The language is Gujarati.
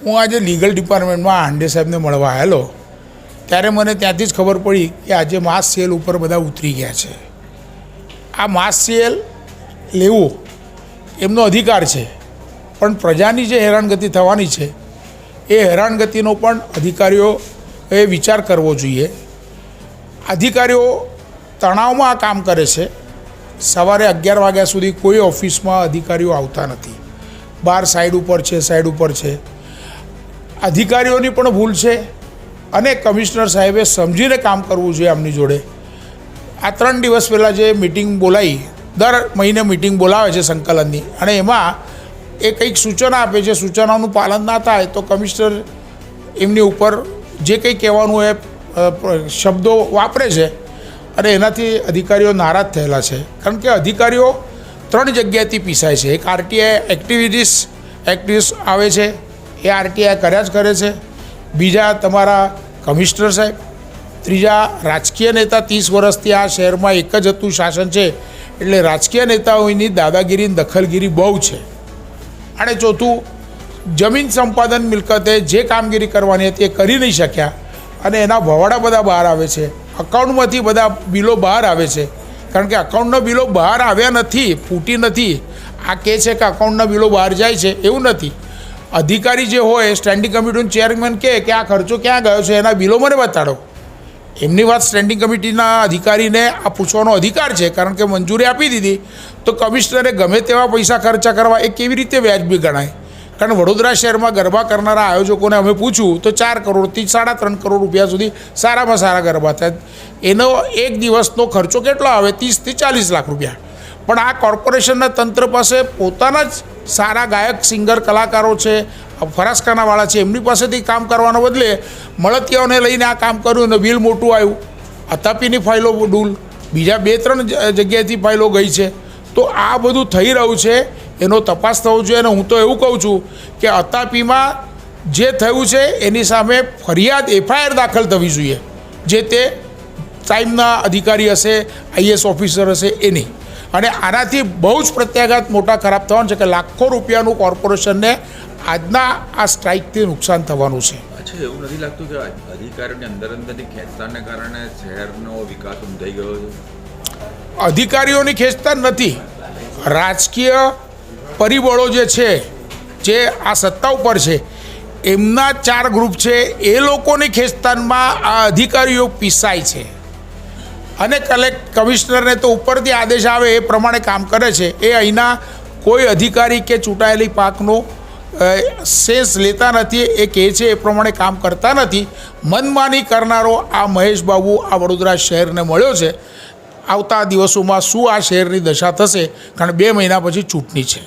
હું આજે લીગલ ડિપાર્ટમેન્ટમાં આંડે સાહેબને મળવા આવેલો ત્યારે મને ત્યાંથી જ ખબર પડી કે આજે માસ સેલ ઉપર બધા ઉતરી ગયા છે. આ માસ સેલ લેવું એમનો અધિકાર છે, પણ પ્રજાની જે હેરાનગતિ થવાની છે એ હેરાનગતિનો પણ અધિકારીઓએ વિચાર કરવો જોઈએ. અધિકારીઓ તણાવમાં આ કામ કરે છે. સવારે 11 વાગ્યા સુધી કોઈ ઓફિસમાં અધિકારીઓ આવતા નથી. બહાર સાઈડ ઉપર છે. અધિકારીઓની પણ ભૂલ છે અને કમિશનર સાહેબે સમજીને કામ કરવું જોઈએ આમની જોડે. આ 3 દિવસ પહેલાં જે મિટિંગ બોલાવી, દર મહિને મિટિંગ બોલાવે છે સંકલનની, અને એમાં એ કંઈક સૂચના આપે છે. સૂચનાઓનું પાલન ના થાય તો કમિશનર એમની ઉપર જે કંઈ કહેવાનું એ શબ્દો વાપરે છે અને એનાથી અધિકારીઓ નારાજ થયેલા છે. કારણ કે અધિકારીઓ 3 જગ્યાએથી પીસાય છે. એક આરટીઆઈ એક્ટિવિસ્ટ આવે છે, એ આરટીઆઈ કર્યા જ કરે છે. બીજા તમારા કમિશનર સાહેબ. ત્રીજા રાજકીય નેતા. 30 વર્ષથી આ શહેરમાં એક જ હતું શાસન છે, એટલે રાજકીય નેતાઓની દાદાગીરી દખલગીરી બહુ છે. અને ચોથું, જમીન સંપાદન મિલકતે જે કામગીરી કરવાની હતી એ કરી નહીં શક્યા અને એના ભવાડા બધા બહાર આવે છે. અકાઉન્ટમાંથી બધા બિલો બહાર આવે છે. કારણ કે અકાઉન્ટના બિલો બહાર આવ્યા નથી, ફૂટી નથી. આ કહે છે કે અકાઉન્ટના બિલો બહાર જાય છે, એવું નથી. અધિકારી જે હોય, સ્ટેન્ડિંગ કમિટીનું ચેરમેન કહે કે આ ખર્ચો ક્યાં ગયો છે, એના બિલો મને બતાડો. એમની વાત સ્ટેન્ડિંગ કમિટીના અધિકારીને આ પૂછવાનો અધિકાર છે, કારણ કે મંજૂરી આપી દીધી તો કમિશનરે ગમે તેવા પૈસા ખર્ચા કરવા એ કેવી રીતે વ્યાજબી ગણાય? કારણ વડોદરા શહેરમાં ગરબા કરનારા આયોજકોને અમે પૂછ્યું તો 4 કરોડથી 3.5 કરોડ રૂપિયા સુધી સારામાં સારા ગરબા થાય. એનો એક દિવસનો ખર્ચો કેટલો આવે? 30 થી 40 લાખ રૂપિયા. પણ આ કોર્પોરેશનના તંત્ર પાસે પોતાના જ સારા ગાયક, સિંગર, કલાકારો છે, ફરાસખાનાવાળા છે, એમની પાસેથી કામ કરવાના બદલે મળતિયાઓને લઈને આ કામ કર્યું અને બિલ મોટું આવ્યું. અતાપીની ફાઇલો ડૂલ, બીજા 2-3 જગ્યાએથી ફાઇલો ગઈ છે. તો આ બધું થઈ રહ્યું છે, એનો તપાસ થવો જોઈએ. અને હું તો એવું કહું છું કે અતાપીમાં જે થયું છે એની સામે ફરિયાદ, FIR દાખલ થવી જોઈએ. જે તે ટાઈમના અધિકારી હશે, IAS ઓફિસર હશે એની. અને આનાથી બહુ જ પ્રત્યાઘાત મોટા ખરાબ થવાનું છે કે લાખો રૂપિયાનું કોર્પોરેશનને આજના આ સ્ટ્રાઇકથી નુકસાન થવાનું છે. અચ્છા, એવું નથી લાગતું કે અધિકારીઓની અંદરની ખેંચતાણને કારણે શહેરનો વિકાસ ઊંધાઈ ગયો છે? અધિકારીઓની ખેંચતાણ નથી, રાજકીય પરિબળો જે છે, જે આ સત્તા ઉપર છે, એમના 4 ગ્રુપ છે, એ લોકોની ખેંચતાણમાં આ અધિકારીઓ પીસાય છે. અને કમિશનરને તો ઉપરથી આદેશ આવે એ પ્રમાણે કામ કરે છે. એ અહીંના કોઈ અધિકારી કે ચૂંટાયેલી પાકનો સેન્સ લેતા નથી. એ કહે છે એ પ્રમાણે કામ કરતા નથી. મનમાની કરનારો આ મહેશ બાબુ આ વડોદરા શહેરને મળ્યો છે. આવતા દિવસોમાં શું આ શહેરની દશા થશે? કારણ 2 મહિના પછી ચૂંટણી છે.